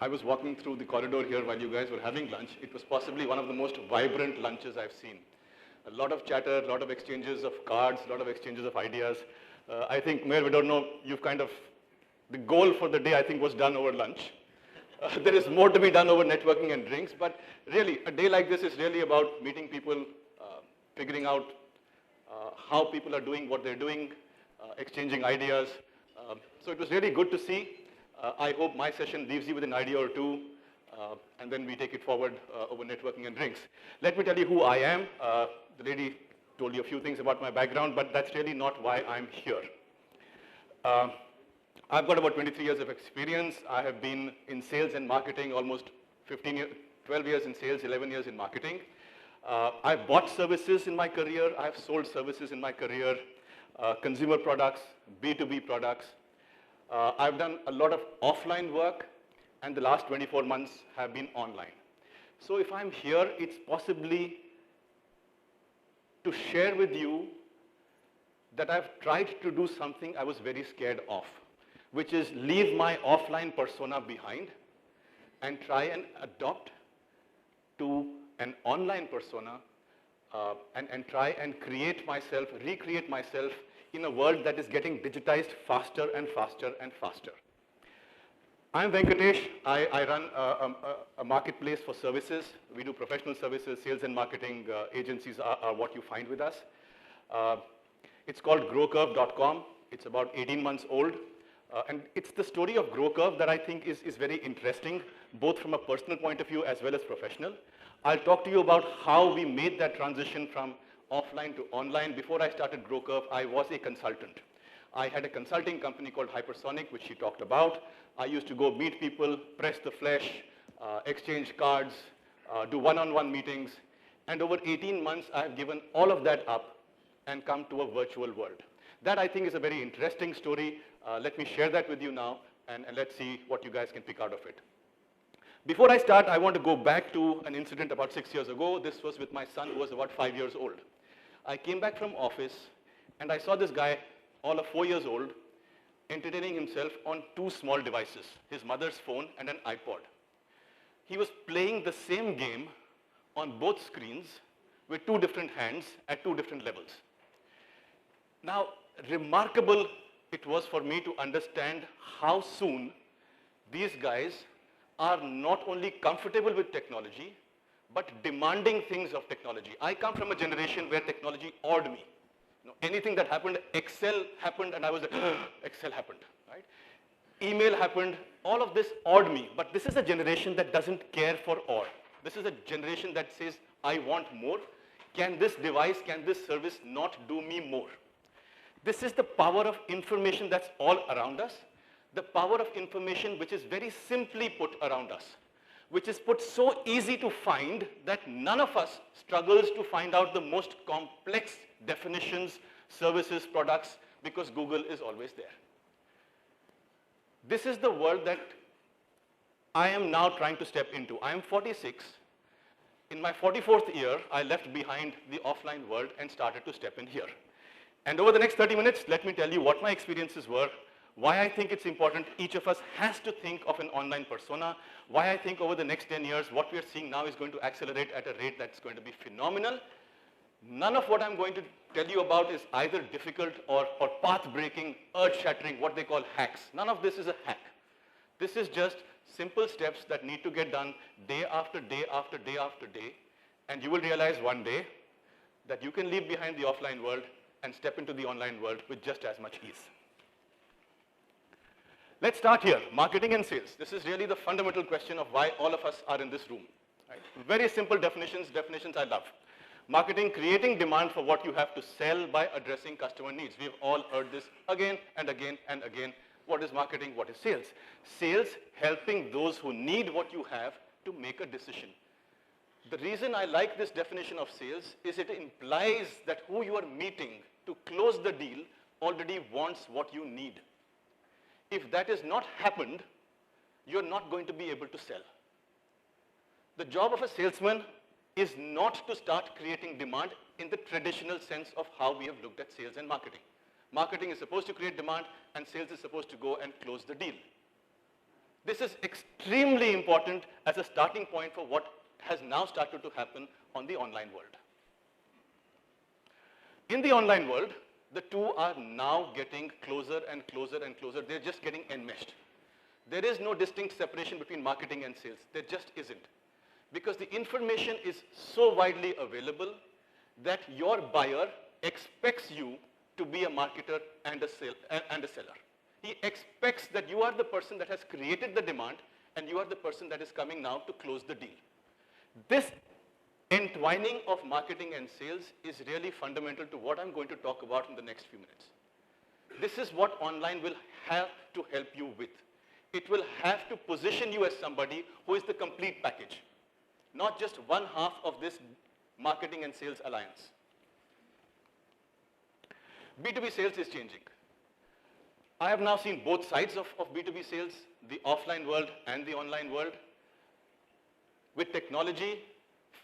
I was walking through the corridor here while you guys were having lunch. It was possibly one of the most vibrant lunches I've seen. A lot of chatter, a lot of exchanges of cards, a lot of exchanges of ideas. I think, Mayor, we don't know, you've kind of, the goal for the day, I think, was done over lunch. There is more to be done over networking and drinks, but really, a day like this is really about meeting people, figuring out how people are doing what they're doing, exchanging ideas. So it was really good to see. I hope my session leaves you with an idea or two, and then we take it forward over networking and drinks. Let me tell you who I am. The lady told you a few things about my background, but that's really not why I'm here. I've got about 23 years of experience. I have been in sales and marketing almost 12 years in sales, 11 years in marketing. I've bought services in my career. I've sold services in my career, consumer products, B2B products. I've done a lot of offline work, and the last 24 months have been online. So if I'm here, it's possibly to share with you that I've tried to do something I was very scared of, which is leave my offline persona behind and try and adopt to an online persona and try and recreate myself in a world that is getting digitized faster and faster and faster. I'm Venkatesh. I run a marketplace for services. We do professional services, sales and marketing agencies are what you find with us. It's called growcurve.com. It's about 18 months old. And it's the story of GrowCurve that I think is very interesting, both from a personal point of view as well as professional. I'll talk to you about how we made that transition from offline to online. Before I started GrowCurve, I was a consultant. I had a consulting company called Hypersonic, which she talked about. I used to go meet people, press the flesh, exchange cards, do one-on-one meetings. And over 18 months, I've given all of that up and come to a virtual world. That, I think, is a very interesting story. Let me share that with you now, and let's see what you guys can pick out of it. Before I start, I want to go back to an incident about 6 years ago. This was with my son, who was about 5 years old. I came back from office, and I saw this guy, all of 4 years old, entertaining himself on 2 small devices, his mother's phone and an iPod. He was playing the same game on both screens with 2 different hands at 2 different levels. Now, remarkable it was for me to understand how soon these guys are not only comfortable with technology, but demanding things of technology. I come from a generation where technology awed me. Anything that happened, Excel happened, and I was like, Excel happened, right? Email happened, all of this awed me. But this is a generation that doesn't care for awe. This is a generation that says, I want more. Can this device, can this service not do me more? This is the power of information that's all around us, the power of information which is very simply put around us, which is put so easy to find that none of us struggles to find out the most complex definitions, services, products, because Google is always there. This is the world that I am now trying to step into. I am 46. In my 44th year, I left behind the offline world and started to step in here. And over the next 30 minutes, let me tell you what my experiences were, why I think it's important each of us has to think of an online persona, why I think over the next 10 years, what we are seeing now is going to accelerate at a rate that's going to be phenomenal. None of what I'm going to tell you about is either difficult or path-breaking, earth-shattering, what they call hacks. None of this is a hack. This is just simple steps that need to get done day after day after day after day, and you will realize one day that you can leave behind the offline world and step into the online world with just as much ease. Let's start here, marketing and sales. This is really the fundamental question of why all of us are in this room. Right? Very simple definitions I love. Marketing, creating demand for what you have to sell by addressing customer needs. We've all heard this again and again and again. What is marketing? What is sales? Sales, helping those who need what you have to make a decision. The reason I like this definition of sales is it implies that who you are meeting to close the deal already wants what you need. If that has not happened, you're not going to be able to sell. The job of a salesman is not to start creating demand in the traditional sense of how we have looked at sales and marketing. Marketing is supposed to create demand, and sales is supposed to go and close the deal. This is extremely important as a starting point for what has now started to happen on the online world. In the online world, the two are now getting closer and closer and closer. They're just getting enmeshed. There is no distinct separation between marketing and sales. There just isn't. Because the information is so widely available that your buyer expects you to be a marketer and a seller. He expects that you are the person that has created the demand and you are the person that is coming now to close the deal. This entwining of marketing and sales is really fundamental to what I'm going to talk about in the next few minutes. This is what online will have to help you with. It will have to position you as somebody who is the complete package, not just one half of this marketing and sales alliance. B2B sales is changing. I have now seen both sides of B2B sales, the offline world and the online world. With technology,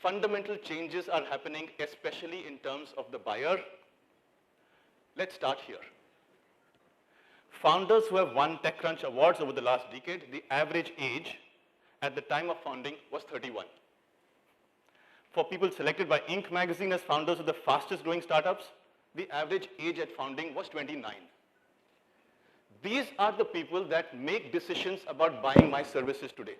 fundamental changes are happening, especially in terms of the buyer. Let's start here. Founders who have won TechCrunch awards over the last decade, the average age at the time of founding was 31. For people selected by Inc. magazine as founders of the fastest growing startups, the average age at founding was 29. These are the people that make decisions about buying my services today.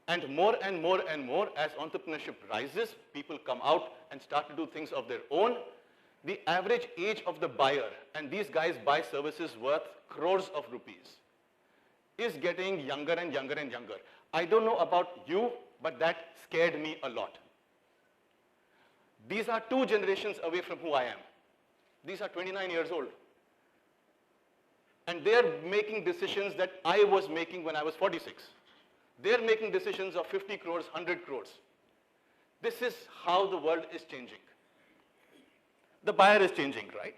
And more and more and more, as entrepreneurship rises, people come out and start to do things of their own. The average age of the buyer, and these guys buy services worth crores of rupees, is getting younger and younger and younger. I don't know about you, but that scared me a lot. These are 2 generations away from who I am. These are 29 years old. And they're making decisions that I was making when I was 46. They're making decisions of 50 crores, 100 crores. This is how the world is changing. The buyer is changing, right?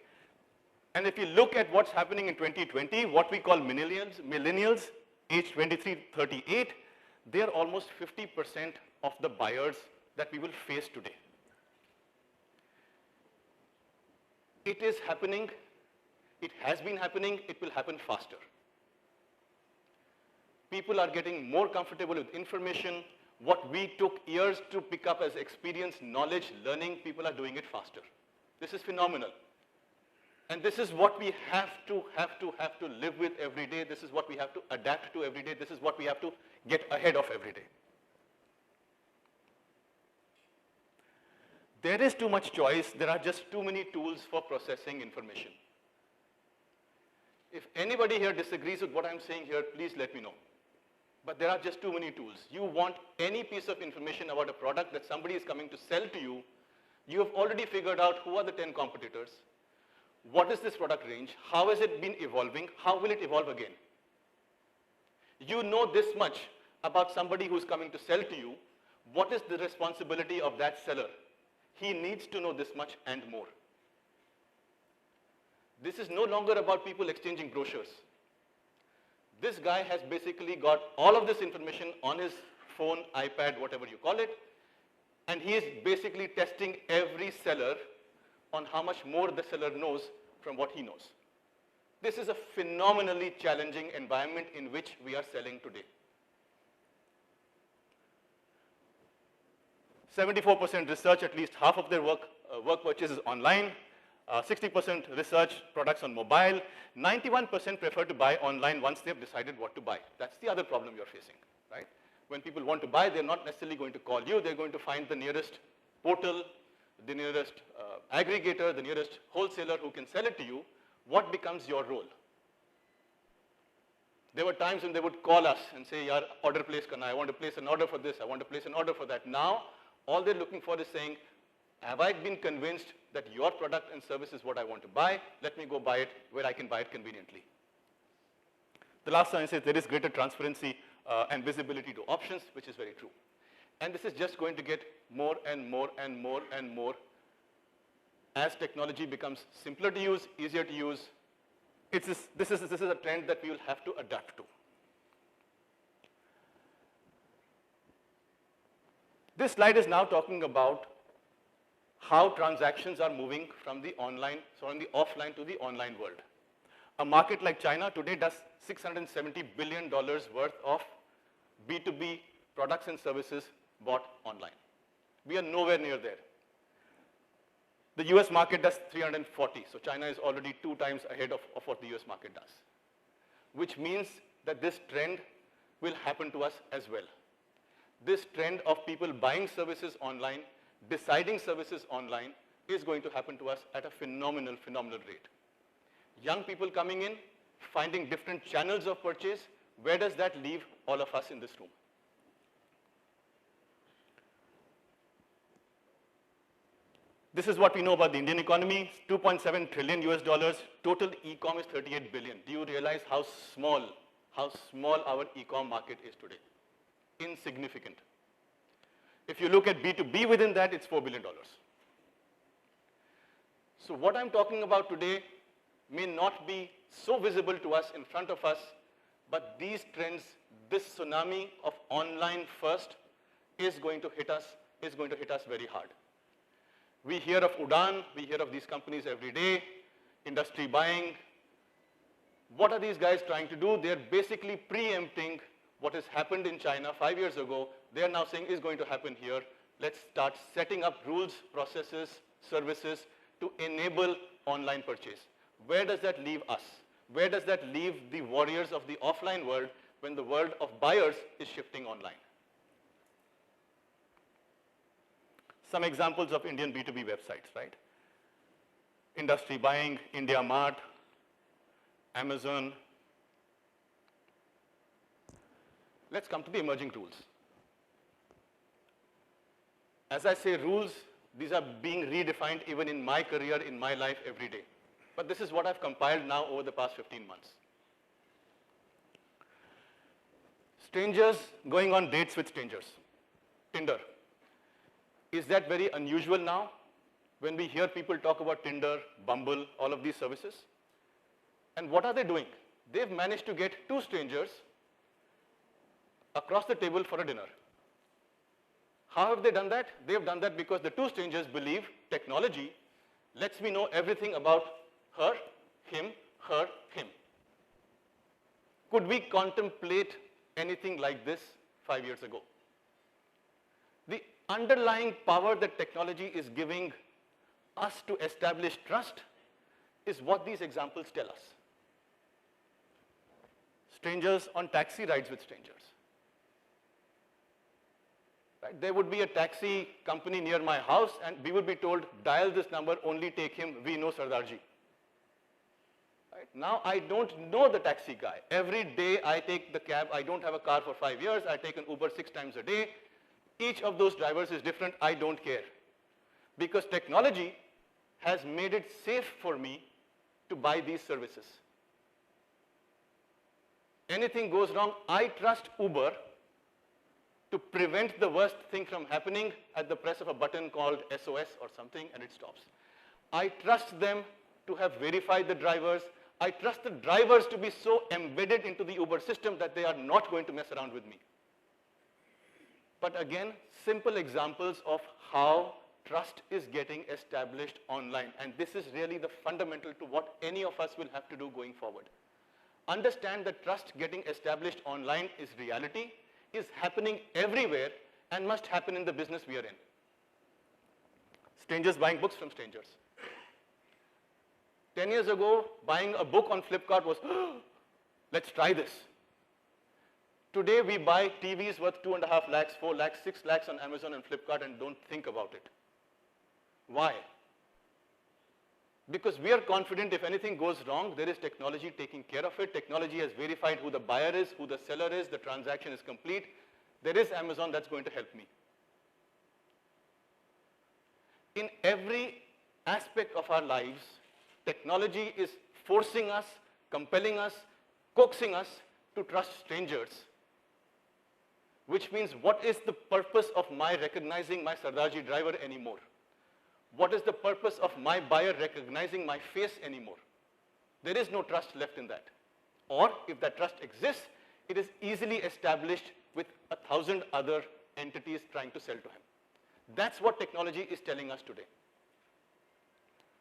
And if you look at what's happening in 2020, what we call millennials, age 23, 38, they're almost 50% of the buyers that we will face today. It is happening, it has been happening, it will happen faster. People are getting more comfortable with information. What we took years to pick up as experience, knowledge, learning, people are doing it faster. This is phenomenal. And this is what we have to live with every day. This is what we have to adapt to every day. This is what we have to get ahead of every day. There is too much choice. There are just too many tools for processing information. If anybody here disagrees with what I'm saying here, please let me know. But there are just too many tools. You want any piece of information about a product that somebody is coming to sell to you, you have already figured out who are the 10 competitors, what is this product range, how has it been evolving, how will it evolve again. You know this much about somebody who's coming to sell to you. What is the responsibility of that seller? He needs to know this much and more. This is no longer about people exchanging brochures. This guy has basically got all of this information on his phone, iPad, whatever you call it, and he is basically testing every seller on how much more the seller knows from what he knows. This is a phenomenally challenging environment in which we are selling today. 74% research, at least half of their work purchase is online. 60% research products on mobile. 91% prefer to buy online once they've decided what to buy. That's the other problem you're facing, right? When people want to buy, they're not necessarily going to call you. They're going to find the nearest portal, the nearest aggregator, the nearest wholesaler who can sell it to you. What becomes your role? There were times when they would call us and say, "Yaar, order place karna, I want to place an order for this, I want to place an order for that." Now, all they're looking for is saying, have I been convinced that your product and service is what I want to buy? Let me go buy it where I can buy it conveniently. The last line says there is greater transparency and visibility to options, which is very true. And this is just going to get more and more and more and more as technology becomes simpler to use, easier to use. This is a trend that we will have to adapt to. This slide is now talking about how transactions are moving from the offline to the online world. A market like China today does $670 billion worth of B2B products and services bought online. We are nowhere near there. The US market does 340, so China is already 2 times ahead of what the US market does, which means that this trend will happen to us as well. This trend of people buying services online, deciding services online, is going to happen to us at a phenomenal rate. Young people coming in, finding different channels of purchase, where does that leave all of us in this room? This is what we know about the Indian economy, 2.7 trillion US dollars, total e-com is 38 billion. Do you realize how small our e-com market is today? Insignificant. If you look at B2B within that, it's $4 billion. So what I'm talking about today may not be so visible to us in front of us, but these trends, this tsunami of online first is going to hit us very hard. We hear of Udaan, we hear of these companies every day, industry buying. What are these guys trying to do? They're basically preempting what has happened in China 5 years ago. They're now saying is going to happen here. Let's start setting up rules, processes, services to enable online purchase. Where does that leave us? Where does that leave the warriors of the offline world when the world of buyers is shifting online? Some examples of Indian B2B websites, right? Industry buying, India Mart, Amazon. Let's come to the emerging rules. As I say rules, these are being redefined even in my career, in my life every day. But this is what I've compiled now over the past 15 months. Strangers going on dates with strangers. Tinder. Is that very unusual now when we hear people talk about Tinder, Bumble, all of these services? And what are they doing? They've managed to get 2 strangers across the table for a dinner. How have they done that? They've done that because the 2 strangers believe technology lets me know everything about her, him. Could we contemplate anything like this 5 years ago? The underlying power that technology is giving us to establish trust is what these examples tell us. Strangers on taxi rides with strangers. Right? There would be a taxi company near my house and we would be told, dial this number, only take him, we know Sardarji. Right? Now I don't know the taxi guy. Every day I take the cab, I don't have a car for 5 years, I take an Uber 6 times a day. Each of those drivers is different, I don't care. Because technology has made it safe for me to buy these services. Anything goes wrong, I trust Uber to prevent the worst thing from happening at the press of a button called SOS or something, and it stops. I trust them to have verified the drivers. I trust the drivers to be so embedded into the Uber system that they are not going to mess around with me. But again, simple examples of how trust is getting established online. And this is really the fundamental to what any of us will have to do going forward. Understand that trust getting established online is reality, is happening everywhere, and must happen in the business we are in. Strangers buying books from strangers. 10 years ago, buying a book on Flipkart was, let's try this. Today, we buy TVs worth 2.5 lakhs, 4 lakhs, 6 lakhs on Amazon and Flipkart and don't think about it. Why? Because we are confident if anything goes wrong, there is technology taking care of it. Technology has verified who the buyer is, who the seller is, the transaction is complete. There is Amazon that's going to help me. In every aspect of our lives, technology is forcing us, compelling us, coaxing us to trust strangers. Which means, what is the purpose of my recognizing my Sardarji driver anymore? What is the purpose of my buyer recognizing my face anymore? There is no trust left in that. Or, if that trust exists, it is easily established with 1,000 other entities trying to sell to him. That's what technology is telling us today.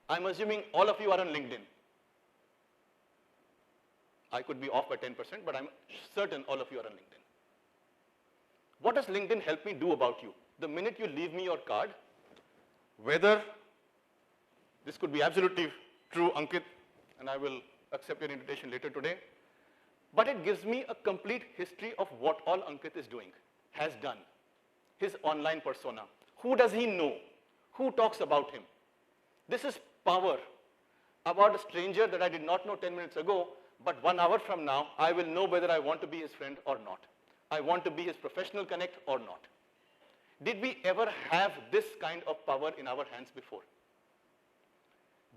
I'm assuming all of you are on LinkedIn. I could be off by 10%, but I'm certain all of you are on LinkedIn. What does LinkedIn help me do about you? The minute you leave me your card, whether this could be absolutely true, Ankit, and I will accept your invitation later today, but it gives me a complete history of what all Ankit is doing, has done, his online persona. Who does he know? Who talks about him? This is power about a stranger that I did not know 10 minutes ago, but 1 hour from now, I will know whether I want to be his friend or not. I want to be his professional connect or not. Did we ever have this kind of power in our hands before?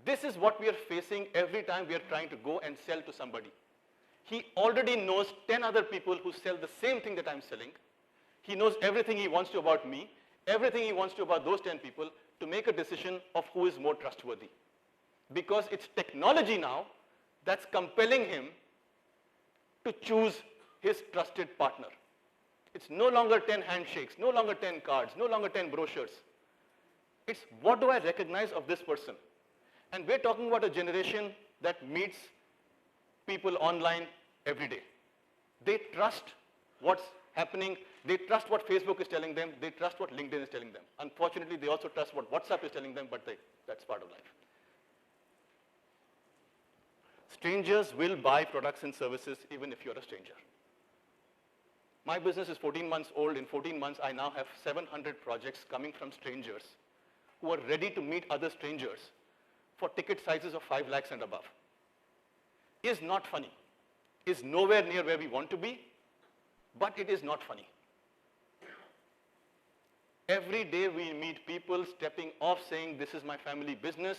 This is what we are facing every time we are trying to go and sell to somebody. He already knows 10 other people who sell the same thing that I'm selling. He knows everything he wants to about me, everything he wants to about those 10 people, to make a decision of who is more trustworthy. Because it's technology now that's compelling him to choose his trusted partner. It's no longer 10 handshakes, no longer 10 cards, no longer 10 brochures. It's what do I recognize of this person? And we're talking about a generation that meets people online every day. They trust what's happening. They trust what Facebook is telling them. They trust what LinkedIn is telling them. Unfortunately, they also trust what WhatsApp is telling them, but that's part of life. Strangers will buy products and services even if you're a stranger. My business is 14 months old. In 14 months, I now have 700 projects coming from strangers who are ready to meet other strangers for ticket sizes of 5 lakhs and above. Is not funny. Is nowhere near where we want to be, but it is not funny. Every day we meet people stepping off saying, this is my family business.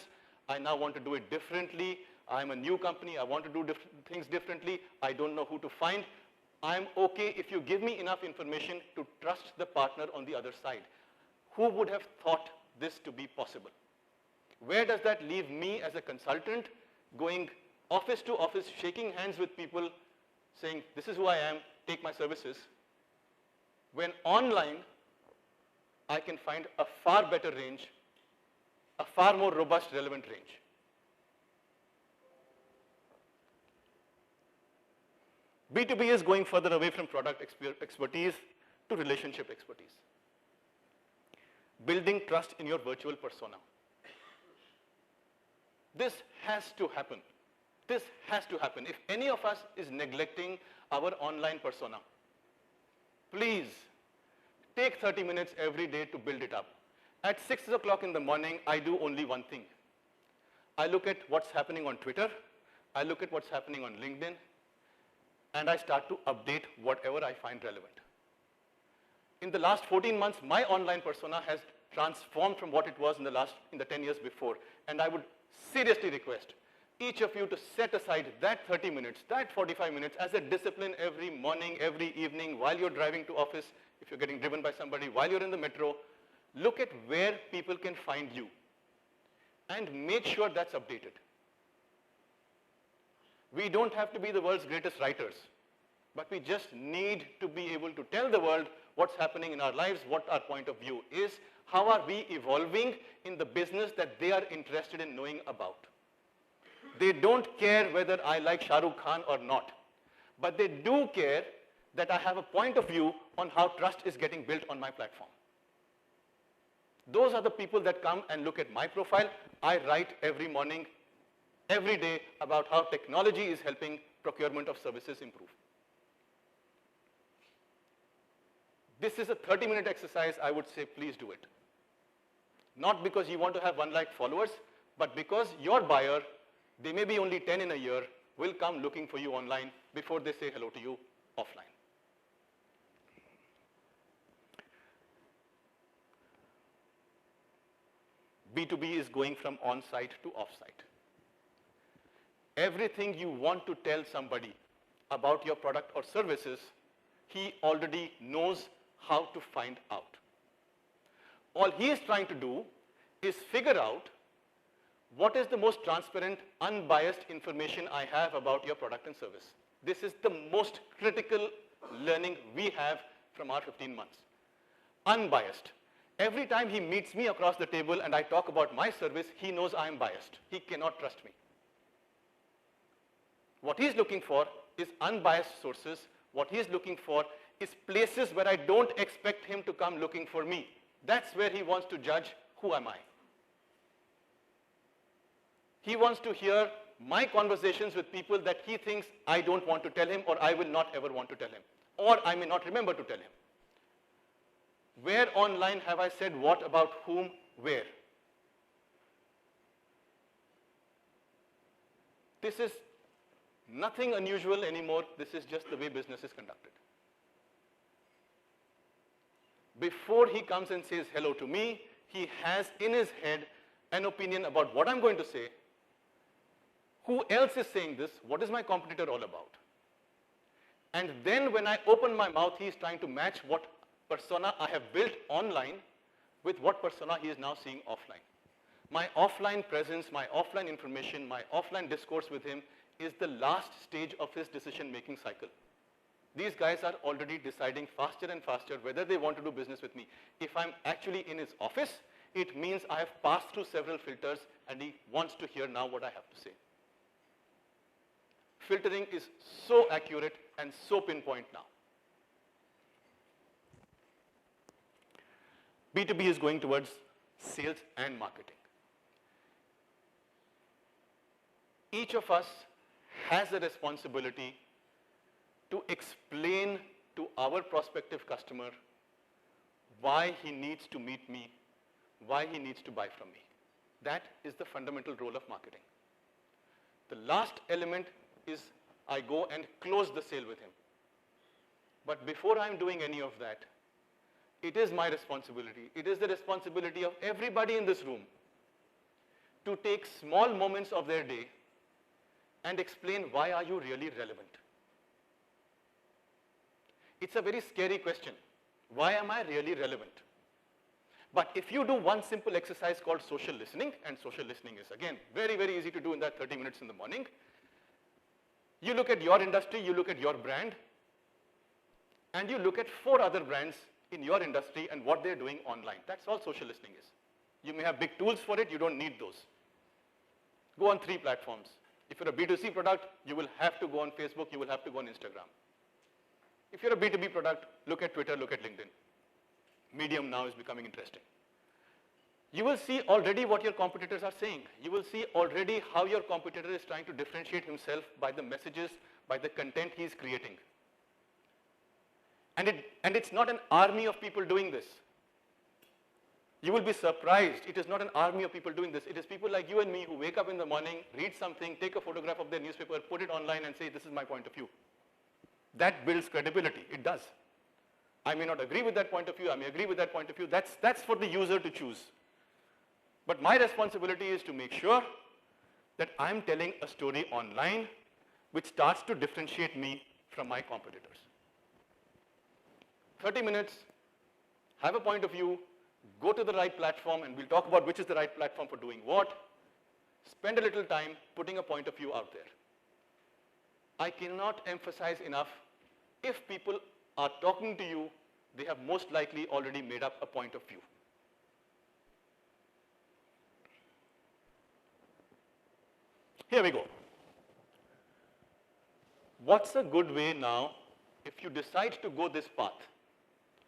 I now want to do it differently. I'm a new company. I want to do things differently. I don't know who to find. I'm okay if you give me enough information to trust the partner on the other side. Who would have thought this to be possible? Where does that leave me as a consultant, going office to office, shaking hands with people, saying, this is who I am, take my services, when online, I can find a far better range, a far more robust, relevant range. B2B is going further away from product expertise to relationship expertise. Building trust in your virtual persona. This has to happen. This has to happen. If any of us is neglecting our online persona, please take 30 minutes every day to build it up. At 6 o'clock in the morning, I do only one thing. I look at what's happening on Twitter. I look at what's happening on LinkedIn. And I start to update whatever I find relevant. In the last 14 months, my online persona has transformed from what it was in the 10 years before. And I would seriously request each of you to set aside that 30 minutes, that 45 minutes as a discipline every morning, every evening, while you're driving to office, if you're getting driven by somebody, while you're in the metro. Look at where people can find you and make sure that's updated. We don't have to be the world's greatest writers, but we just need to be able to tell the world what's happening in our lives, what our point of view is, how are we evolving in the business that they are interested in knowing about. They don't care whether I like Shah Rukh Khan or not, but they do care that I have a point of view on how trust is getting built on my platform. Those are the people that come and look at my profile. I write every morning, every day about how technology is helping procurement of services improve. This is a 30-minute exercise. I would say please do it. Not because you want to have 1 lakh followers, but because your buyer, they may be only 10 in a year, will come looking for you online before they say hello to you offline. B2B is going from on-site to off-site. Everything you want to tell somebody about your product or services, he already knows how to find out. All he is trying to do is figure out what is the most transparent, unbiased information I have about your product and service. This is the most critical learning we have from our 15 months. Unbiased. Every time he meets me across the table and I talk about my service, he knows I am biased. He cannot trust me. What he's looking for is unbiased sources. What he's looking for is places where I don't expect him to come looking for me. That's where he wants to judge who am I. He wants to hear my conversations with people that he thinks I don't want to tell him, or I will not ever want to tell him, or I may not remember to tell him. Where online have I said what about whom, where? This is nothing unusual anymore. This is just the way business is conducted. Before he comes and says hello to me, he has in his head an opinion about what I'm going to say. Who else is saying this? What is my competitor all about? And then when I open my mouth, he is trying to match what persona I have built online with what persona he is now seeing offline. My offline presence, my offline information, my offline discourse with him is the last stage of his decision-making cycle. These guys are already deciding faster and faster whether they want to do business with me. If I'm actually in his office, it means I have passed through several filters and he wants to hear now what I have to say. Filtering is so accurate and so pinpoint now. B2B is going towards sales and marketing. Each of us has a responsibility to explain to our prospective customer why he needs to meet me, why he needs to buy from me. That is the fundamental role of marketing. The last element is I go and close the sale with him. But before I'm doing any of that, it is my responsibility, it is the responsibility of everybody in this room to take small moments of their day and explain why are you really relevant. It's a very scary question. Why am I really relevant? But if you do one simple exercise called social listening, and social listening is again very, very easy to do in that 30 minutes in the morning. You look at your industry, you look at your brand, and you look at 4 other brands in your industry and what they're doing online. That's all social listening is. You may have big tools for it, you don't need those. Go on 3 platforms. If you're a B2C product, you will have to go on Facebook, you will have to go on Instagram. If you're a B2B product, look at Twitter, look at LinkedIn. Medium now is becoming interesting. You will see already what your competitors are saying. You will see already how your competitor is trying to differentiate himself by the messages, by the content he's creating. And it's not an army of people doing this. You will be surprised. It is not an army of people doing this. It is people like you and me who wake up in the morning, read something, take a photograph of their newspaper, put it online and say, this is my point of view. That builds credibility. It does. I may not agree with that point of view. I may agree with that point of view. That's for the user to choose. But my responsibility is to make sure that I'm telling a story online which starts to differentiate me from my competitors. 30 minutes, have a point of view, go to the right platform, and we'll talk about which is the right platform for doing what. Spend a little time putting a point of view out there. I cannot emphasize enough, if people are talking to you, they have most likely already made up a point of view. Here we go. What's a good way now if you decide to go this path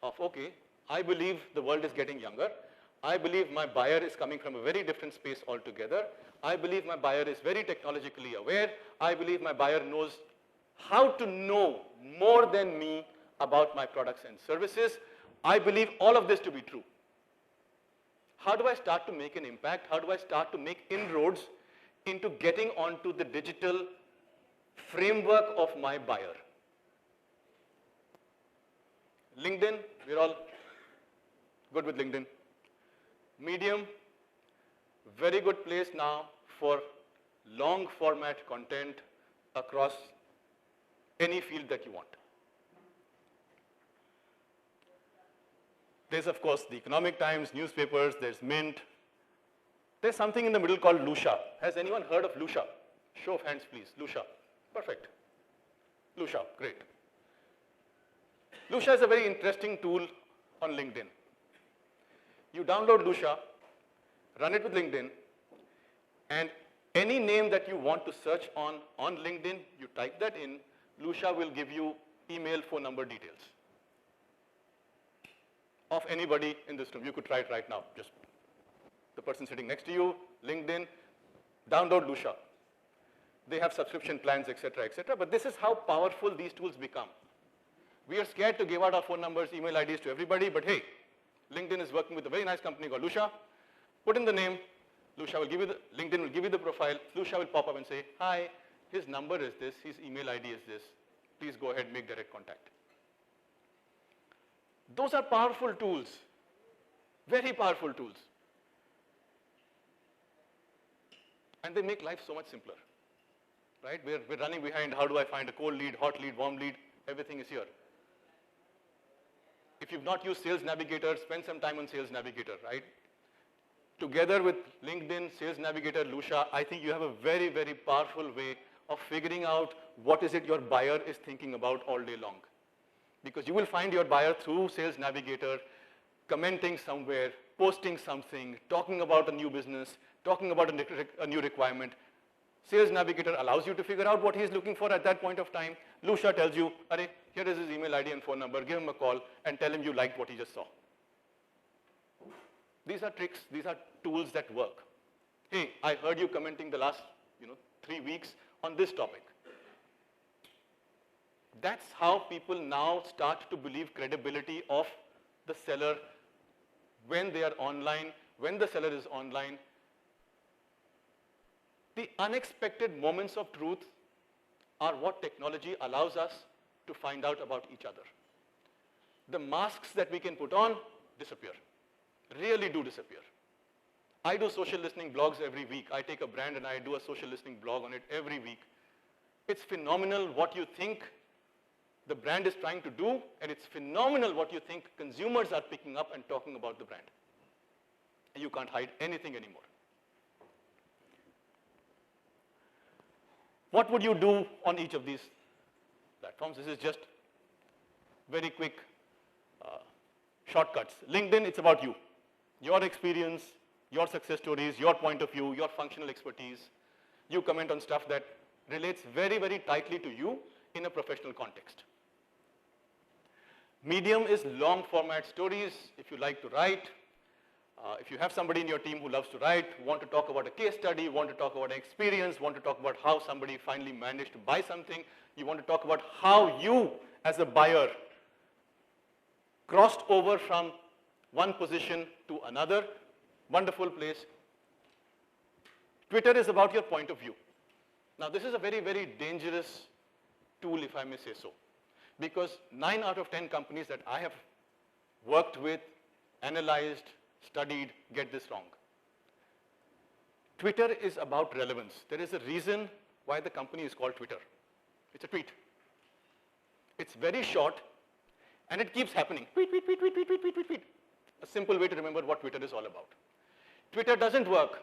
of, okay, I believe the world is getting younger. I believe my buyer is coming from a very different space altogether. I believe my buyer is very technologically aware. I believe my buyer knows how to know more than me about my products and services. I believe all of this to be true. How do I start to make an impact? How do I start to make inroads into getting onto the digital framework of my buyer? LinkedIn, we're all good with LinkedIn. Medium, very good place now for long format content across any field that you want. There's, of course, the Economic Times, newspapers, there's Mint. There's something in the middle called Lucia. Has anyone heard of Lucia? Show of hands, please. Lucia. Perfect. Lucia, great. Lucia is a very interesting tool on LinkedIn. You download Lucia, run it with LinkedIn, and any name that you want to search on LinkedIn, you type that in. Lucia will give you email, phone number details of anybody in this room. You could try it right now. Just the person sitting next to you, LinkedIn, download Lucia. They have subscription plans, etc., etc. But this is how powerful these tools become. We are scared to give out our phone numbers, email IDs to everybody, but hey, LinkedIn is working with a very nice company called Lucia. Put in the name, Lucia will give you LinkedIn will give you the profile, Lucia will pop up and say, hi, his number is this, his email ID is this. Please go ahead, make direct contact. Those are powerful tools, very powerful tools. And they make life so much simpler, right? We're running behind, how do I find a cold lead, hot lead, warm lead? Everything is here. If you've not used Sales Navigator, spend some time on Sales Navigator, right? Together with LinkedIn, Sales Navigator, Lucia, I think you have a very, very powerful way of figuring out what is it your buyer is thinking about all day long. Because you will find your buyer through Sales Navigator, commenting somewhere, posting something, talking about a new business, talking about a new requirement. Sales Navigator allows you to figure out what he's looking for at that point of time. Lucia tells you, Arey, here is his email ID and phone number, give him a call and tell him you liked what he just saw. These are tricks, these are tools that work. Hey, I heard you commenting the last 3 weeks on this topic. That's how people now start to believe credibility of the seller when they are online, when the seller is online. The unexpected moments of truth are what technology allows us to find out about each other. The masks that we can put on disappear, really do disappear. I do social listening blogs every week. I take a brand and I do a social listening blog on it every week. It's phenomenal what you think the brand is trying to do, and it's phenomenal what you think consumers are picking up and talking about the brand. You can't hide anything anymore. What would you do on each of these platforms? This is just very quick shortcuts. LinkedIn, it's about you. Your experience, your success stories, your point of view, your functional expertise. You comment on stuff that relates very, very tightly to you in a professional context. Medium is long format stories. If you like to write, if you have somebody in your team who loves to write, want to talk about a case study, want to talk about an experience, want to talk about how somebody finally managed to buy something, you want to talk about how you as a buyer crossed over from one position to another, wonderful place. Twitter is about your point of view. Now this is a very, very dangerous tool, if I may say so, because 9 out of 10 companies that I have worked with, analyzed, studied, get this wrong. Twitter is about relevance. There is a reason why the company is called Twitter. It's a tweet. It's very short, and it keeps happening. Tweet, tweet, tweet, tweet, tweet, tweet, tweet, tweet, tweet. A simple way to remember what Twitter is all about. Twitter doesn't work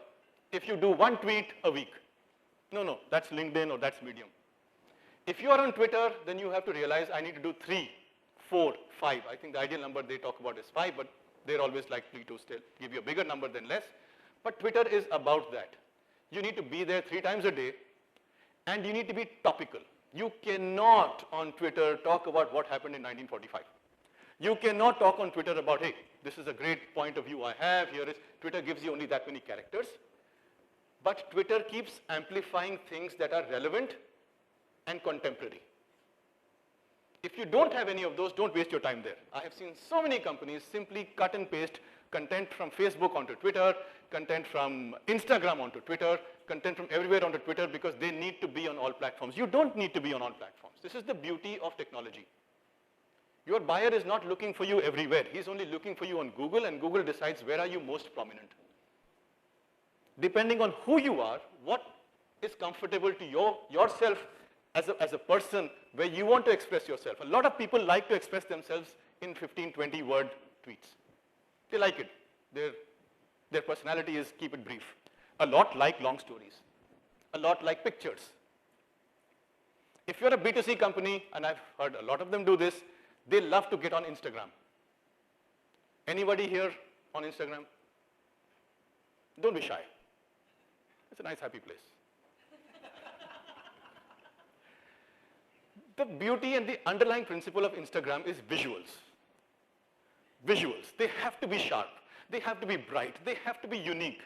if you do one tweet a week. No, that's LinkedIn or that's Medium. If you are on Twitter, then you have to realize I need to do 3, 4, 5. I think the ideal number they talk about is 5, but they're always likely to still give you a bigger number than less. But Twitter is about that. You need to be there 3 times a day, and you need to be topical. You cannot on Twitter talk about what happened in 1945. You cannot talk on Twitter about, hey, this is a great point of view I have, here is, Twitter gives you only that many characters. But Twitter keeps amplifying things that are relevant and contemporary. If you don't have any of those, don't waste your time there. I have seen so many companies simply cut and paste content from Facebook onto Twitter, content from Instagram onto Twitter, content from everywhere onto Twitter because they need to be on all platforms. You don't need to be on all platforms. This is the beauty of technology. Your buyer is not looking for you everywhere. He's only looking for you on Google, and Google decides where are you most prominent. Depending on who you are, what is comfortable to yourself as a person where you want to express yourself. A lot of people like to express themselves in 15, 20 word tweets. They like it. Their personality is keep it brief. A lot like long stories. A lot like pictures. If you're a B2C company, and I've heard a lot of them do this, they love to get on Instagram. Anybody here on Instagram? Don't be shy. It's a nice, happy place. The beauty and the underlying principle of Instagram is visuals. Visuals, they have to be sharp, they have to be bright, they have to be unique.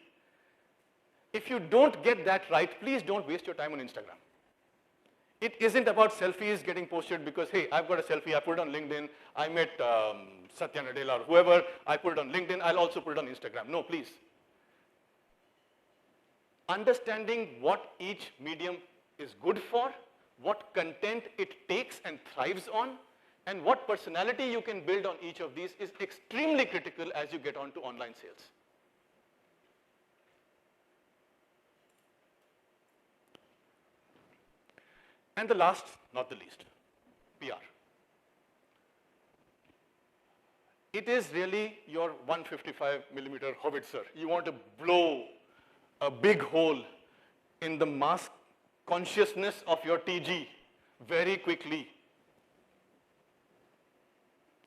If you don't get that right, please don't waste your time on Instagram. It isn't about selfies getting posted because, hey, I've got a selfie, I put it on LinkedIn, I met Satya Nadella or whoever, I put it on LinkedIn, I'll also put it on Instagram. No, please. Understanding what each medium is good for, what content it takes and thrives on, and what personality you can build on each of these is extremely critical as you get on to online sales. And the last, not the least, PR. It is really your 155 millimeter howitzer. You want to blow a big hole in the mass consciousness of your TG very quickly.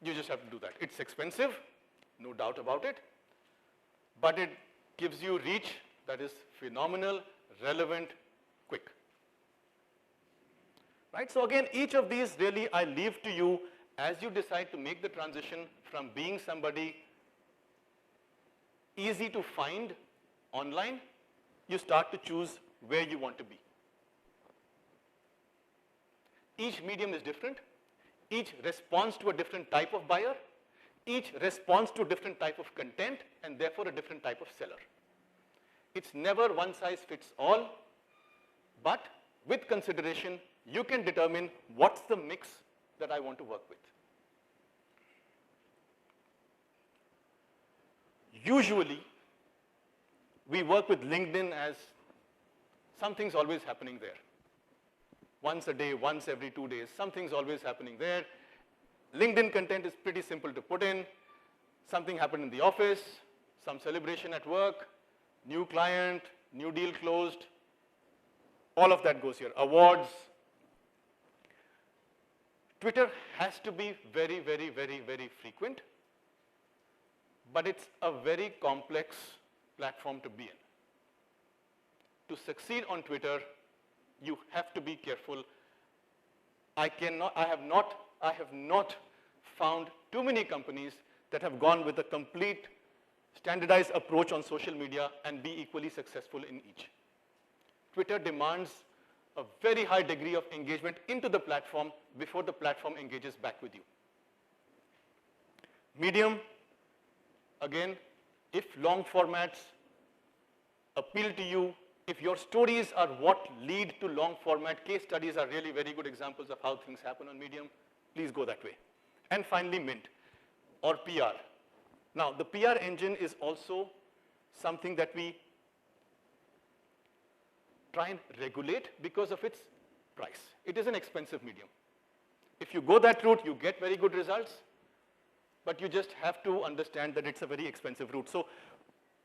You just have to do that. It's expensive, no doubt about it, but it gives you reach that is phenomenal, relevant, quick. Right? So again, each of these really I leave to you as you decide to make the transition from being somebody easy to find online, you start to choose where you want to be. Each medium is different. Each responds to a different type of buyer. Each responds to a different type of content and therefore a different type of seller. It's never one size fits all, but with consideration, you can determine what's the mix that I want to work with. Usually, we work with LinkedIn as something's always happening there. Once a day, once every 2 days, something's always happening there. LinkedIn content is pretty simple to put in. Something happened in the office, some celebration at work, new client, new deal closed. All of that goes here. Awards. Twitter has to be very, very, very, very frequent, but it's a very complex platform to be in. To succeed on Twitter, you have to be careful. I have not found too many companies that have gone with a complete standardized approach on social media and be equally successful in each. Twitter demands a very high degree of engagement into the platform before the platform engages back with you. Medium, again, if long formats appeal to you, if your stories are what lead to long format, case studies are really very good examples of how things happen on Medium, please go that way. And finally, Mint or PR. Now, the PR engine is also something that we try and regulate because of its price. It is an expensive medium. If you go that route, you get very good results, but you just have to understand that it's a very expensive route. So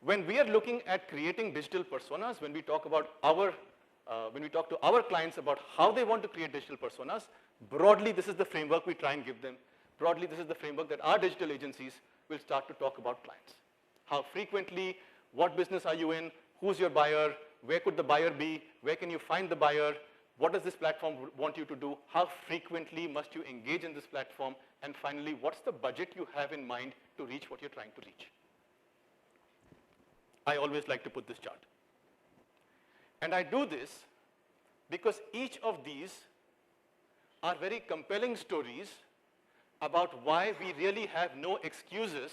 when we are looking at creating digital personas, when we talk to our clients about how they want to create digital personas, broadly, this is the framework we try and give them. Broadly, this is the framework that our digital agencies will start to talk about clients. How frequently, what business are you in, who's your buyer, where could the buyer be, where can you find the buyer, what does this platform want you to do, how frequently must you engage in this platform, and finally, what's the budget you have in mind to reach what you're trying to reach. I always like to put this chart. And I do this because each of these are very compelling stories about why we really have no excuses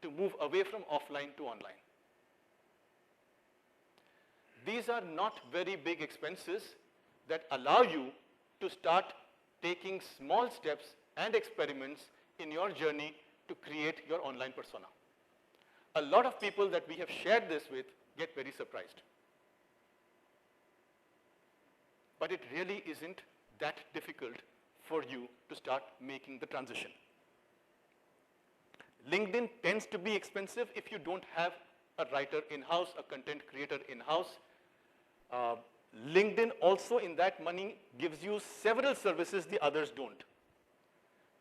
to move away from offline to online. These are not very big expenses that allow you to start taking small steps and experiments in your journey to create your online persona. A lot of people that we have shared this with get very surprised. But it really isn't that difficult for you to start making the transition. LinkedIn tends to be expensive if you don't have a writer in-house, a content creator in-house. LinkedIn also in that money gives you several services the others don't.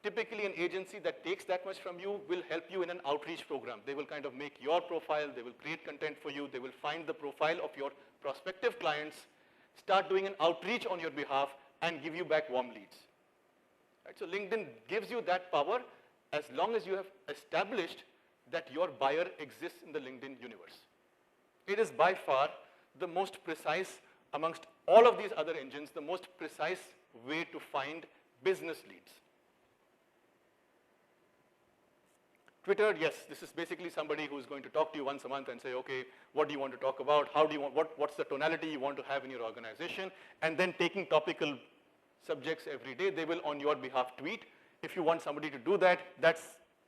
Typically an agency that takes that much from you will help you in an outreach program. They will kind of make your profile, they will create content for you, they will find the profile of your prospective clients, start doing an outreach on your behalf and give you back warm leads. Right? So LinkedIn gives you that power as long as you have established that your buyer exists in the LinkedIn universe. It is by far the most precise amongst all of these other engines, the most precise way to find business leads. Twitter, yes, this is basically somebody who's going to talk to you once a month and say, okay, what do you want to talk about? How do you want, what's the tonality you want to have in your organization? And then taking topical subjects every day, they will on your behalf tweet. If you want somebody to do that, that's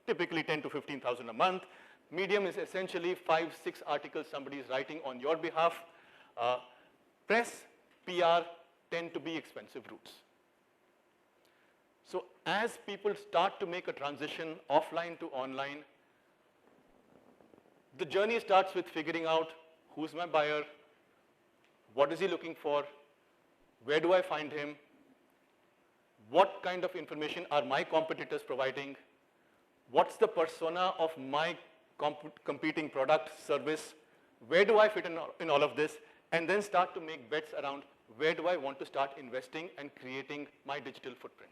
typically 10 to 15,000 a month. Medium is essentially 5, 6 articles somebody is writing on your behalf. Press, PR tend to be expensive routes. So as people start to make a transition offline to online, the journey starts with figuring out who's my buyer, what is he looking for, where do I find him, what kind of information are my competitors providing, what's the persona of my competing product, service, where do I fit in all of this, and then start to make bets around where do I want to start investing and creating my digital footprint.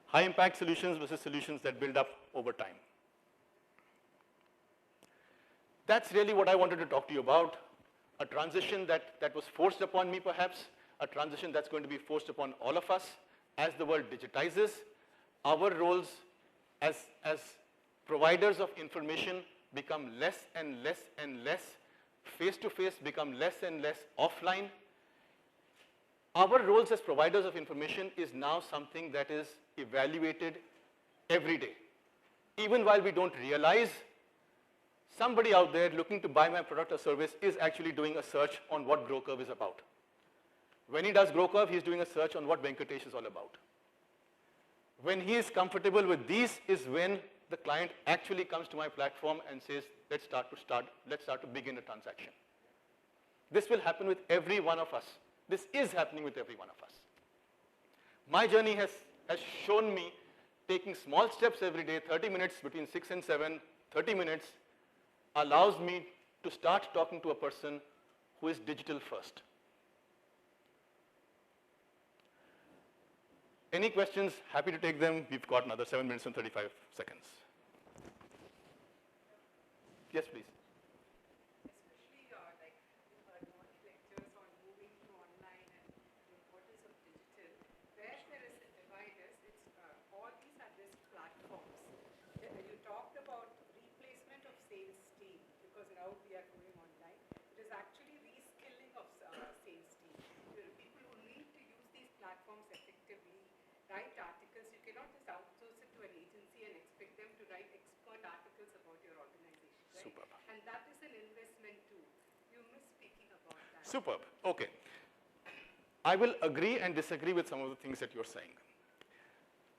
High impact solutions versus solutions that build up over time. That's really what I wanted to talk to you about. A transition that was forced upon me perhaps, a transition that's going to be forced upon all of us as the world digitizes. Our roles as providers of information become less and less and less. Face-to-face become less and less offline. Our roles as providers of information is now something that is evaluated every day. Even while we don't realize, somebody out there looking to buy my product or service is actually doing a search on what GrowCurve is about. When he does GrowCurve, he's doing a search on what Venkatesh is all about. When he is comfortable with these is when the client actually comes to my platform and says, let's start to begin a transaction. This will happen with every one of us. This is happening with every one of us. My journey has shown me taking small steps every day, 30 minutes between 6 and 7, 30 minutes, allows me to start talking to a person who is digital first. Any questions? Happy to take them. We've got another 7 minutes and 35 seconds. Yes, please. Especially like launch lectures on moving to online and the importance of digital. Where there is a divide it's all these are just platforms. You talked about replacement of sales team because now we are going online. It is actually reskilling of sales team. People who need to use these platforms effectively, write articles. You cannot just outsource it to an agency and expect them to write expert articles about your organization. Right? Superb. And that is an investment too. You miss speaking about that. Superb. Okay. I will agree and disagree with some of the things that you're saying.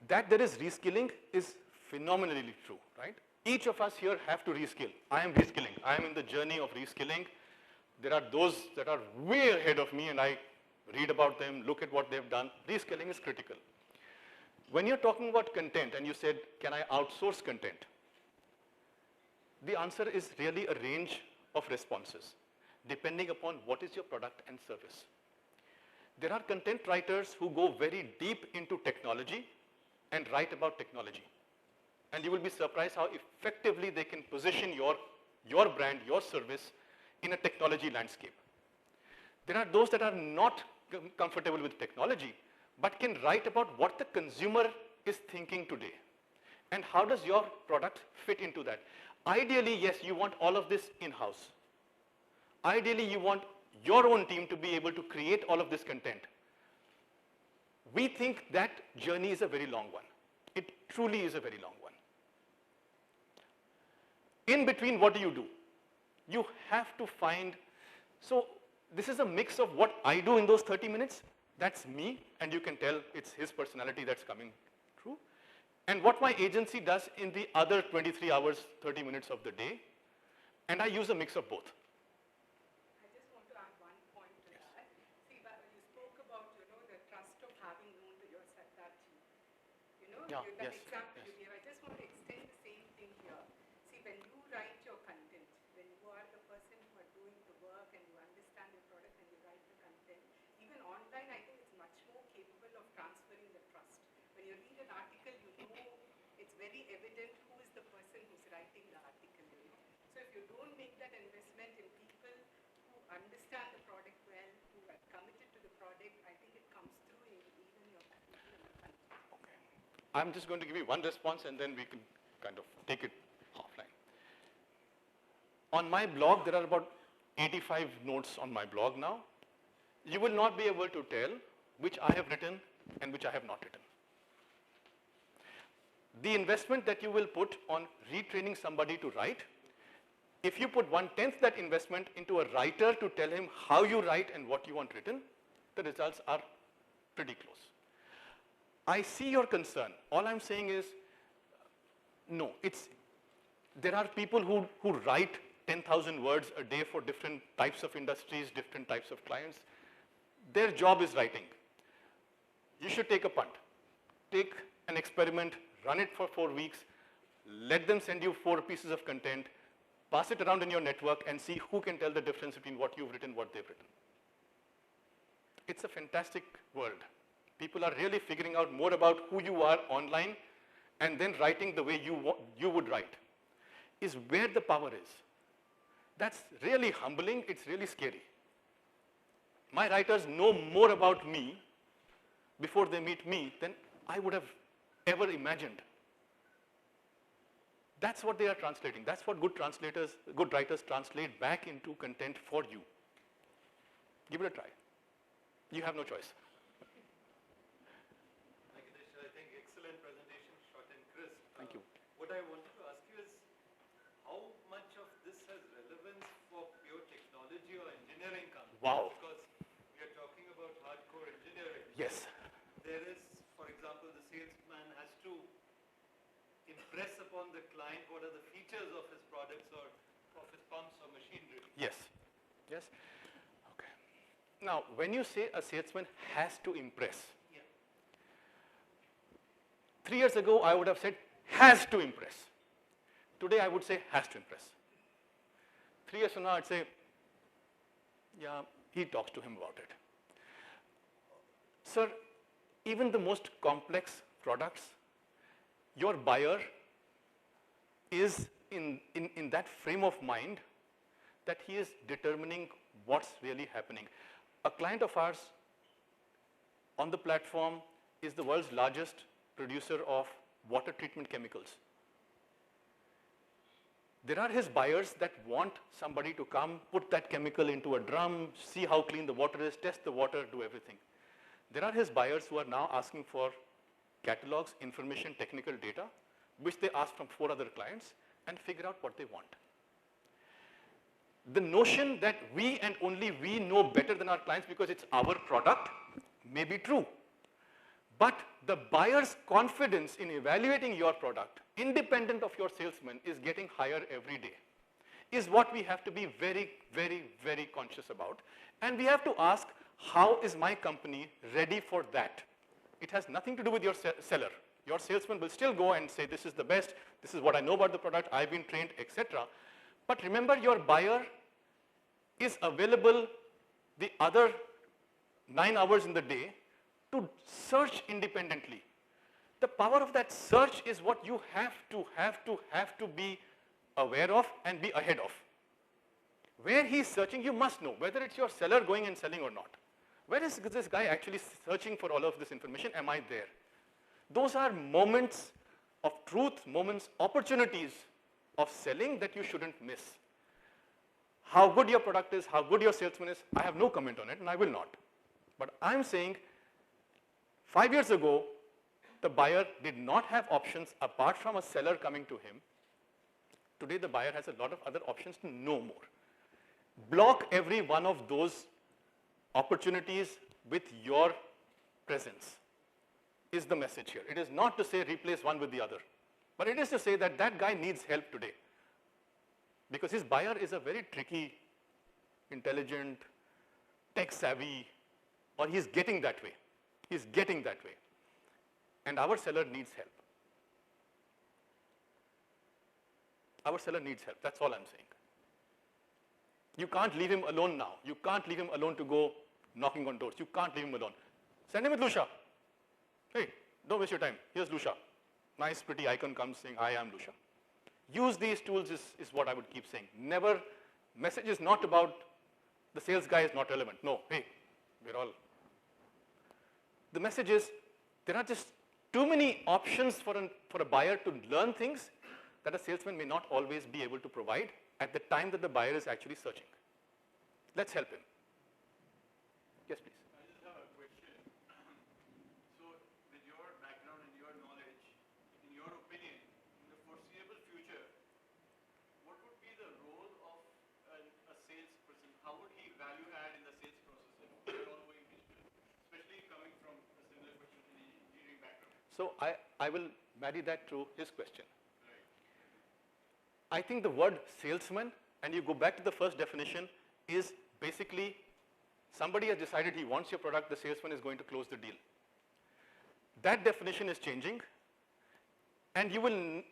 That there is reskilling is phenomenally true, right? Each of us here have to reskill. I am reskilling. I am in the journey of reskilling. There are those that are way ahead of me and I read about them, look at what they've done. Reskilling is critical. When you're talking about content and you said, can I outsource content? The answer is really a range of responses, depending upon what is your product and service. There are content writers who go very deep into technology and write about technology. And you will be surprised how effectively they can position your brand, your service in a technology landscape. There are those that are not comfortable with technology, but can write about what the consumer is thinking today. And how does your product fit into that? Ideally, yes, you want all of this in-house. Ideally, you want your own team to be able to create all of this content. We think that journey is a very long one. It truly is a very long one. In between, what do? You have to find, so this is a mix of what I do in those 30 minutes, that's me, and you can tell it's his personality that's coming through. And what my agency does in the other 23 hours, 30 minutes of the day, and I use a mix of both. I just want to add one point to that. See, you spoke about, the trust of having known that team. Yeah, that yes, example yes. you gave. I just want to extend the same thing here. See, when you write your content, when you are the person who are doing the work and you understand your product and you write the content, even online, I think it's much more capable of transferring very evident who is the person who's writing the article, you know. So if you don't make that investment in people who understand the product well, who are committed to the product, I think it comes through in even your people and your country. I'm just going to give you one response and then we can kind of take it offline. On my blog, there are about 85 notes on my blog now. You will not be able to tell which I have written and which I have not written. The investment that you will put on retraining somebody to write, if you put 1/10 that investment into a writer to tell him how you write and what you want written, the results are pretty close. I see your concern. All I'm saying is, no, there are people who write 10,000 words a day for different types of industries, different types of clients. Their job is writing. You should take a punt. Take an experiment, run it for 4 weeks, let them send you 4 pieces of content, pass it around in your network and see who can tell the difference between what you've written, what they've written. It's a fantastic world. People are really figuring out more about who you are online and then writing the way you would write is where the power is. That's really humbling, it's really scary. My writers know more about me before they meet me than I would have ever imagined. That's what they are translating. That's what good writers translate back into content for you. Give it a try. You have no choice. I think excellent presentation, short and crisp. Thank you. What I wanted to ask you is, how much of this has relevance for pure technology or engineering companies? Wow. Because we are talking about hardcore engineering. Yes. There is, for example, the salesman has to impress upon the client what are the features of his products or of his pumps or machinery. Yes. Yes. Okay. Now, when you say a salesman has to impress, Yeah. 3 years ago, I would have said has to impress. Today, I would say has to impress. 3 years from now, I'd say, yeah, he talks to him about it. Sir, even the most complex products, your buyer is in that frame of mind that he is determining what's really happening. A client of ours on the platform is the world's largest producer of water treatment chemicals. There are his buyers that want somebody to come, put that chemical into a drum, see how clean the water is, test the water, do everything. There are his buyers who are now asking for catalogs, information, technical data, which they ask from 4 other clients and figure out what they want. The notion that we and only we know better than our clients because it's our product may be true. But the buyer's confidence in evaluating your product, independent of your salesman, is getting higher every day, is what we have to be very, very, very conscious about. And we have to ask, how is my company ready for that? It has nothing to do with your seller. Your salesman will still go and say, this is the best, this is what I know about the product, I've been trained, etc. But remember, your buyer is available the other 9 hours in the day to search independently. The power of that search is what you have to be aware of and be ahead of. Where he's searching, you must know, whether it's your seller going and selling or not. Where is this guy actually searching for all of this information? Am I there? Those are moments of truth, moments, opportunities of selling that you shouldn't miss. How good your product is, how good your salesman is, I have no comment on it, and I will not. But I'm saying 5 years ago, the buyer did not have options apart from a seller coming to him. Today, the buyer has a lot of other options to know more. Block every one of those opportunities with your presence is the message here. It is not to say replace one with the other, but it is to say that that guy needs help today because his buyer is a very tricky, intelligent, tech-savvy, or he's getting that way. He's getting that way. And our seller needs help. Our seller needs help. That's all I'm saying. You can't leave him alone now. You can't leave him alone to go knocking on doors. You can't leave him alone. Send him with Lucia. Hey, don't waste your time. Here's Lucia. nice pretty icon comes saying, hi, I'm Lucia. Use these tools is what I would keep saying. Never, message is not about the sales guy is not relevant. No, hey, we're all. The message is there are just too many options for a buyer to learn things that a salesman may not always be able to provide at the time that the buyer is actually searching. Let's help him. Yes, please. I just have a question. So, with your background and your knowledge, in your opinion, in the foreseeable future, what would be the role of a salesperson? How would he value add in the sales process if we're all going digital, especially coming from a similar question in the engineering background? So I will marry that to his question. I think the word salesman, and you go back to the first definition, is basically somebody has decided he wants your product, the salesman is going to close the deal. That definition is changing, and you will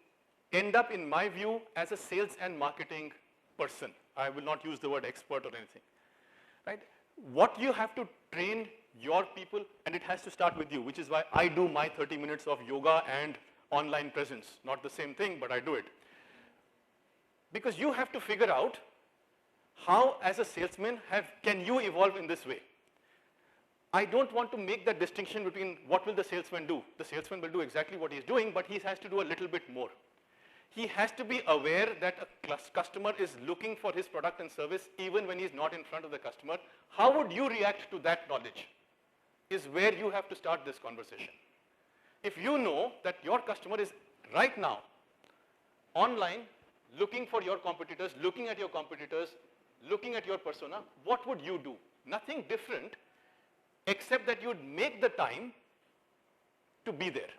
end up, in my view, as a sales and marketing person. I will not use the word expert or anything. Right? What you have to train your people, and it has to start with you, which is why I do my 30 minutes of yoga and online presence. Not the same thing, but I do it. Because you have to figure out how, as a salesman, can you evolve in this way. I don't want to make that distinction between what will the salesman do. The salesman will do exactly what he's doing, but he has to do a little bit more. He has to be aware that a customer is looking for his product and service even when he's not in front of the customer. How would you react to that knowledge is where you have to start this conversation. If you know that your customer is right now online, looking for your competitors, looking at your competitors, looking at your persona, what would you do? Nothing different, except that you'd make the time to be there.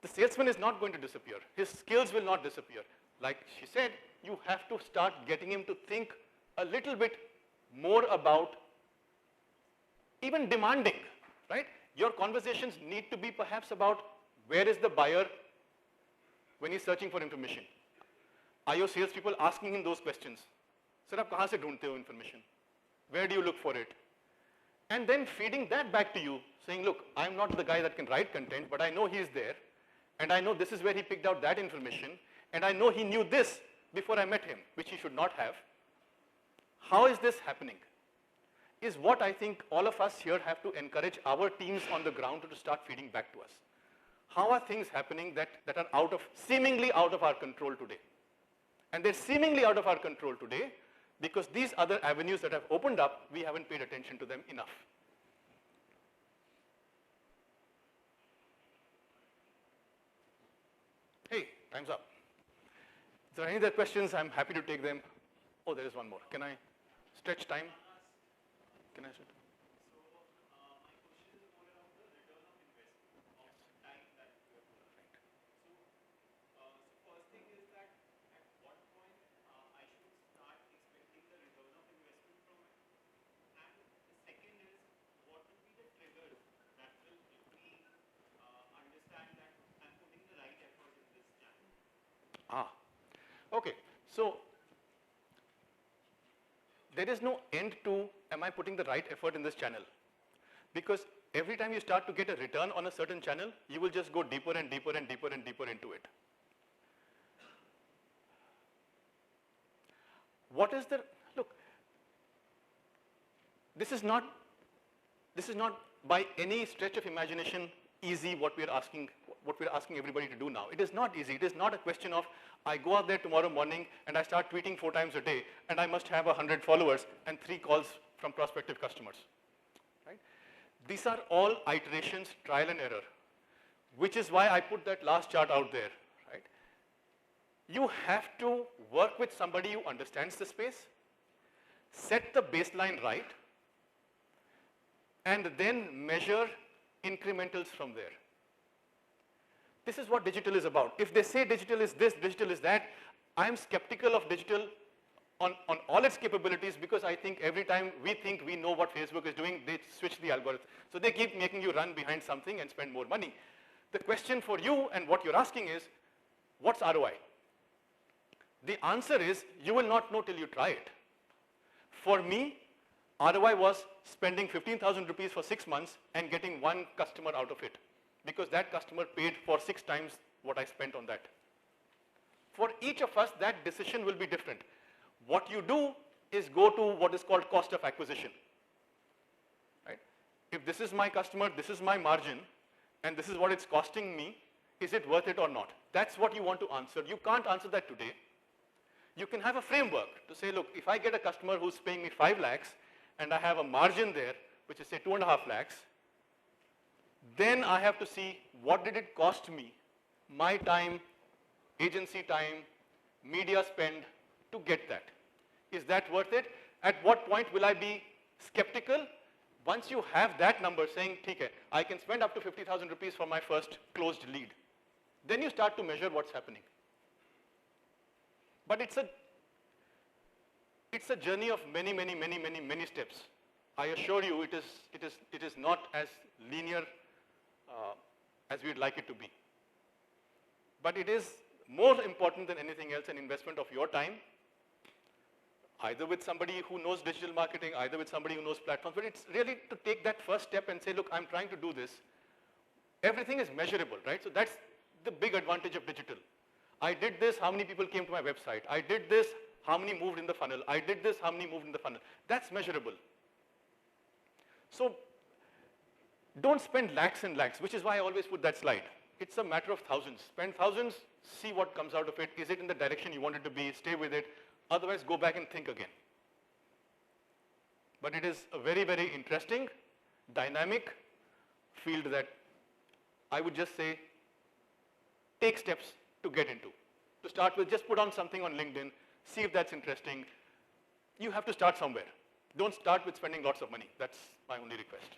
The salesman is not going to disappear. His skills will not disappear. Like she said, you have to start getting him to think a little bit more about even demanding, right? Your conversations need to be perhaps about where is the buyer when he's searching for information. Are your salespeople asking him those questions? Sir, aap kahan se dhoondte ho information? Where do you look for it? And then feeding that back to you, saying, look, I'm not the guy that can write content, but I know he's there, and I know this is where he picked out that information, and I know he knew this before I met him, which he should not have. How is this happening? Is what I think all of us here have to encourage our teams on the ground to start feeding back to us. How are things happening that are seemingly out of our control today? And they're seemingly out of our control today because these other avenues that have opened up, we haven't paid attention to them enough. Hey, time's up. If there are any other questions, I'm happy to take them. Oh, there is one more. Can I stretch time? Can I stretch? Okay, so there is no end to am I putting the right effort in this channel? Because every time you start to get a return on a certain channel, you will just go deeper and deeper and deeper and deeper into it. What is the, look, this is not by any stretch of imagination easy what we're asking everybody to do now. It is not easy. It is not a question of I go out there tomorrow morning and I start tweeting 4 times a day and I must have 100 followers and 3 calls from prospective customers. Right? These are all iterations, trial and error, which is why I put that last chart out there. Right? You have to work with somebody who understands the space, set the baseline right, and then measure incrementals from there. This is what digital is about. If they say digital is this, digital is that, I'm skeptical of digital on all its capabilities because I think every time we think we know what Facebook is doing, they switch the algorithm. So they keep making you run behind something and spend more money. The question for you and what you're asking is, what's ROI? The answer is, you will not know till you try it. For me, ROI was spending 15,000 rupees for 6 months and getting 1 customer out of it. because that customer paid for 6 times what I spent on that. For each of us, that decision will be different. What you do is go to what is called cost of acquisition. Right? If this is my customer, this is my margin, and this is what it's costing me, is it worth it or not? That's what you want to answer. You can't answer that today. You can have a framework to say, look, if I get a customer who's paying me 5 lakhs, and I have a margin there, which is say 2.5 lakhs, then I have to see what did it cost me, my time, agency time, media spend to get that. Is that worth it? At what point will I be skeptical? Once you have that number saying, okay, I can spend up to 50,000 rupees for my first closed lead, then you start to measure what's happening. But it's a journey of many, many, many, many, many steps. I assure you it is not as linear as we'd like it to be. But it is more important than anything else an investment of your time, either with somebody who knows digital marketing, either with somebody who knows platforms, but it's really to take that first step and say, look, I'm trying to do this. Everything is measurable, right? So that's the big advantage of digital. I did this, how many people came to my website? I did this, how many moved in the funnel? I did this, how many moved in the funnel? That's measurable. So don't spend lakhs and lakhs, which is why I always put that slide. It's a matter of thousands. Spend thousands, see what comes out of it. Is it in the direction you want it to be? Stay with it. Otherwise, go back and think again. But it is a very, very interesting, dynamic field that I would just say, take steps to get into. To start with, just put on something on LinkedIn, see if that's interesting. You have to start somewhere. Don't start with spending lots of money. That's my only request.